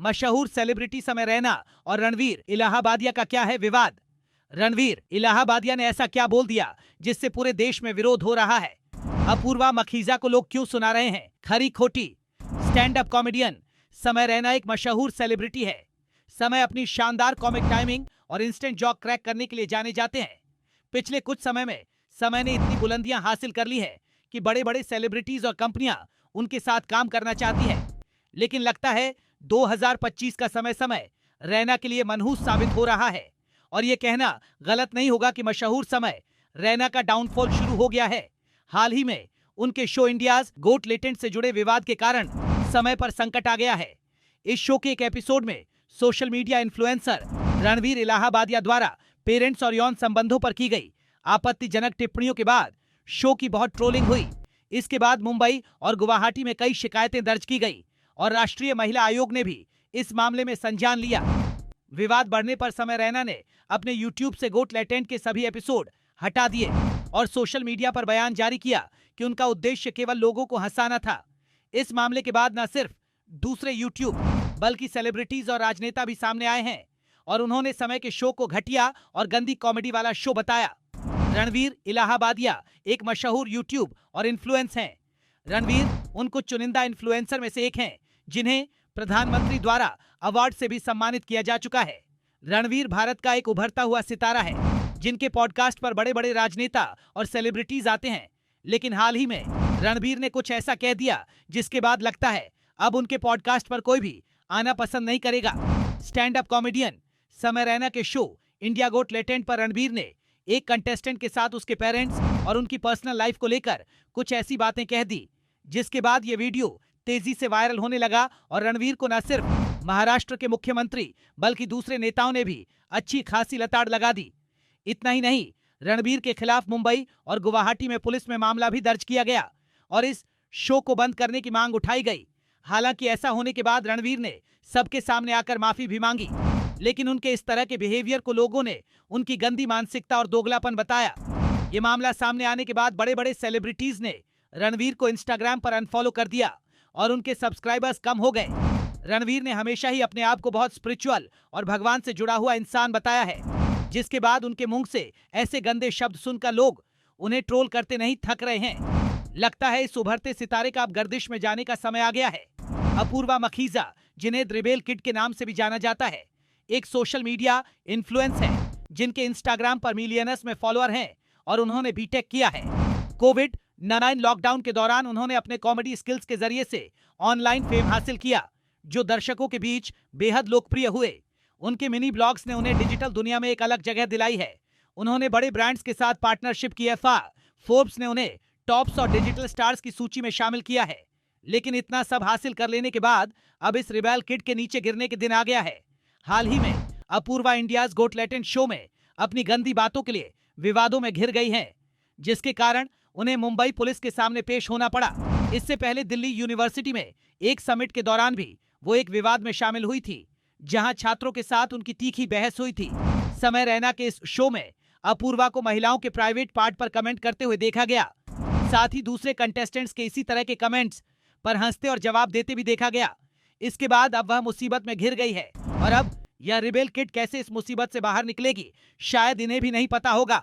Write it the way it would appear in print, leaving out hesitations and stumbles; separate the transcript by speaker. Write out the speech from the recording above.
Speaker 1: मशहूर सेलिब्रिटी समय रैना और रणवीर इलाहाबादिया का क्या है विवाद? रणवीर इलाहाबादिया ने ऐसा क्या बोल दिया जिससे पूरे देश में विरोध हो रहा है? अपूर्वा मखीजा को लोग क्यों सुना रहे हैं खरी खोटी? स्टैंड अप कॉमेडियन समय रैना एक मशहूर सेलिब्रिटी है। समय अपनी शानदार कॉमिक टाइमिंग और इंस्टेंट जॉक क्रैक करने के लिए जाने जाते हैं। पिछले कुछ समय में समय ने इतनी बुलंदियां हासिल कर ली है कि बड़े बड़े सेलिब्रिटीज और कंपनियां उनके साथ काम करना चाहती है। लेकिन लगता है 2025 का समय रैना के लिए मनहूस साबित हो रहा है। और ये कहना गलत नहीं होगा कि मशहूर समय रैना का डाउनफॉल शुरू हो गया है। हाल ही में उनके शो इंडियाज गोट लेटेंट से जुड़े विवाद के कारण समय पर संकट आ गया है। इस शो के एक एपिसोड में social media influencer Ranveer Allahbadia द्वारा पेरेंट्स और यौन संबंधों पर की गई आपत्तिजनक टिप्पणियों के बाद शो की बहुत ट्रोलिंग हुई। इसके बाद मुंबई और गुवाहाटी में कई शिकायतें दर्ज की गई और राष्ट्रीय महिला आयोग ने भी इस मामले में संज्ञान लिया। विवाद बढ़ने पर समय रैना ने अपने YouTube से गोट लेटेंट के सभी एपिसोड हटा दिए और सोशल मीडिया पर बयान जारी किया कि उनका उद्देश्य केवल लोगों को हंसाना था। इस मामले के बाद न सिर्फ दूसरे YouTube बल्कि सेलिब्रिटीज और राजनेता भी सामने आए हैं और उन्होंने समय के शो को घटिया और गंदी कॉमेडी वाला शो बताया। रणवीर इलाहाबादिया एक मशहूर YouTube और इन्फ्लुएंस हैं। रणवीर उन कुछ चुनिंदा इन्फ्लुएंसर में से एक हैं जिन्हें प्रधानमंत्री द्वारा अवार्ड से भी सम्मानित किया जा चुका है। रणवीर भारत का एक उभरता हुआ सितारा है जिनके पॉडकास्ट पर बड़े बड़े राजनेता और सेलिब्रिटीज आते हैं। लेकिन हाल ही में रणवीर ने कुछ ऐसा कह दिया जिसके बाद लगता है अब उनके पॉडकास्ट पर कोई भी आना पसंद नहीं करेगा। स्टैंड अप कॉमेडियन समय रैना के शो इंडिया गोट लेटेंट पर रणवीर ने एक कंटेस्टेंट के साथ उसके पेरेंट्स और उनकी पर्सनल लाइफ को लेकर कुछ ऐसी बातें कह दी जिसके बाद ये वीडियो तेजी से वायरल होने लगा और रणवीर को न सिर्फ महाराष्ट्र के मुख्यमंत्री बल्कि दूसरे नेताओं ने भी अच्छी खासी लताड़ लगा दी। इतना ही नहीं, रणवीर के खिलाफ मुंबई और गुवाहाटी में पुलिस में मामला भी दर्ज किया गया और इस शो को बंद करने की मांग उठाई गई। हालांकि ऐसा होने के बाद रणवीर ने सबके सामने आकर माफी भी मांगी, लेकिन उनके इस तरह के बिहेवियर को लोगों ने उनकी गंदी मानसिकता और दोगलापन बताया। ये मामला सामने आने के बाद बड़े बड़े सेलिब्रिटीज ने रणवीर को इंस्टाग्राम पर अनफॉलो कर दिया और उनके सब्सक्राइबर्स कम हो गए। रणवीर ने हमेशा ही अपने आप को बहुत स्पिरिचुअल और भगवान से जुड़ा हुआ इंसान बताया है, जिसके बाद उनके मुंह से ऐसे गंदे शब्द सुनकर लोग उन्हें ट्रोल करते नहीं थक रहे हैं। लगता है इस उभरते सितारे का अब गर्दिश में जाने का समय आ गया है। अपूर्वा मखीजा, जिन्हें रिबेल किड के नाम से भी जाना जाता है, एक सोशल मीडिया इन्फ्लुएंस है जिनके इंस्टाग्राम पर मिलियनर्स में फॉलोअर हैं और उन्होंने बीटेक किया है। कोविड-19 लॉकडाउन के दौरान उन्होंने अपने कॉमेडी स्किल्स के जरिए से ऑनलाइन फेम हासिल किया, जो दर्शकों के बीच बेहद लोकप्रिय हुए। उनके मिनी ब्लॉग्स ने उन्हें डिजिटल दुनिया में एक अलग जगह दिलाई है। उन्होंने बड़े ब्रांड्स के साथ पार्टनरशिप की है। फोर्ब्स ने उन्हें टॉप्स और डिजिटल स्टार्स की सूची में शामिल किया है। लेकिन इतना सब हासिल कर लेने के बाद अब इस रिबेल किड के नीचे गिरने के दिन आ गया है। हाल ही में अपूर्वा इंडियाज गोट लेटेंट शो में अपनी गंदी बातों के लिए विवादों में घिर गई हैं, जिसके कारण उन्हें मुंबई पुलिस के सामने पेश होना पड़ा। इससे पहले दिल्ली यूनिवर्सिटी में एक समिट के दौरान भी वो एक विवाद में शामिल हुई थी, जहां छात्रों के साथ उनकी तीखी बहस हुई थी। समय रैना के इस शो में अपूर्वा को महिलाओं के प्राइवेट पार्ट पर कमेंट करते हुए देखा गया। साथ ही दूसरे कंटेस्टेंट्स के इसी तरह के कमेंट्स पर हंसते और जवाब देते भी देखा गया। इसके बाद अब वह मुसीबत में घिर गई है और अब यह रिबेल किड कैसे इस मुसीबत से बाहर निकलेगी, शायद इन्हें भी नहीं पता होगा।